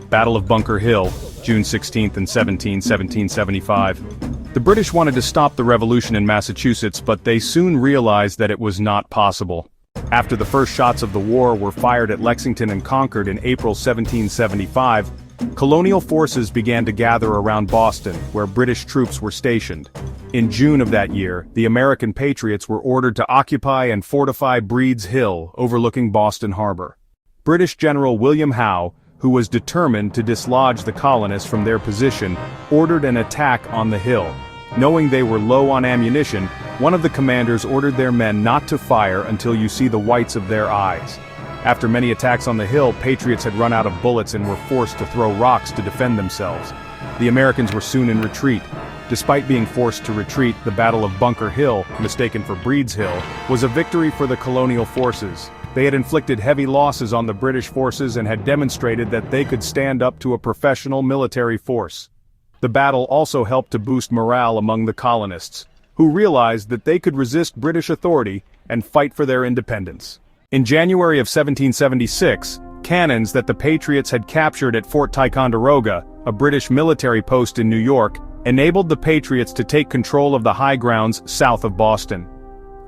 Battle of Bunker Hill, June 16 and 17, 1775. The British wanted to stop the revolution in Massachusetts, but they soon realized that it was not possible. After the first shots of the war were fired at Lexington and Concord in April 1775, colonial forces began to gather around Boston, where British troops were stationed. In June of that year, the American patriots were ordered to occupy and fortify Breed's Hill, overlooking Boston Harbor. British General William Howe, who was determined to dislodge the colonists from their position, ordered an attack on the hill. Knowing they were low on ammunition, one of the commanders ordered their men not to fire until you see the whites of their eyes. After many attacks on the hill, patriots had run out of bullets and were forced to throw rocks to defend themselves. The Americans were soon in retreat. Despite being forced to retreat, the Battle of Bunker Hill, mistaken for Breed's Hill, was a victory for the colonial forces. They had inflicted heavy losses on the British forces and had demonstrated that they could stand up to a professional military force. The battle also helped to boost morale among the colonists, who realized that they could resist British authority and fight for their independence. In January of 1776, cannons that the Patriots had captured at Fort Ticonderoga, a British military post in New York, enabled the Patriots to take control of the high grounds south of Boston.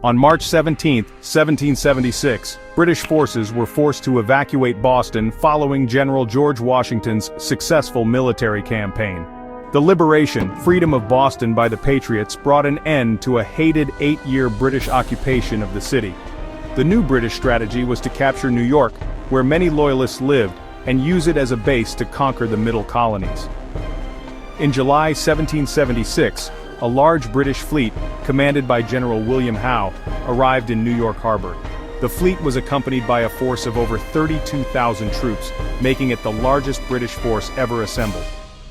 On March 17, 1776, British forces were forced to evacuate Boston following General George Washington's successful military campaign. The liberation, freedom of Boston by the Patriots brought an end to a hated 8-year British occupation of the city. The new British strategy was to capture New York, where many Loyalists lived, and use it as a base to conquer the middle colonies. In July 1776, a large British fleet, commanded by General William Howe, arrived in New York Harbor. The fleet was accompanied by a force of over 32,000 troops, making it the largest British force ever assembled.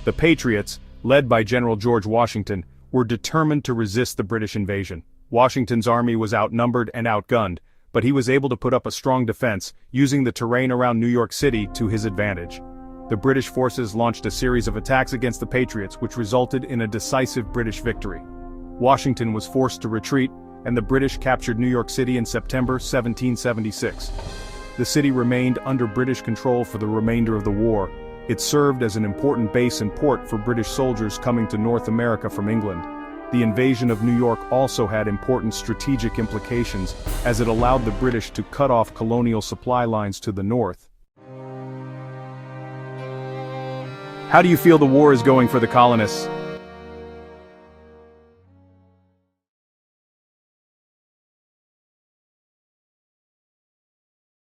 The Patriots, led by General George Washington, were determined to resist the British invasion. Washington's army was outnumbered and outgunned, but he was able to put up a strong defense, using the terrain around New York City to his advantage. The British forces launched a series of attacks against the Patriots, which resulted in a decisive British victory. Washington was forced to retreat, and the British captured New York City in September 1776. The city remained under British control for the remainder of the war. It served as an important base and port for British soldiers coming to North America from England. The invasion of New York also had important strategic implications, as it allowed the British to cut off colonial supply lines to the north. How do you feel the war is going for the colonists?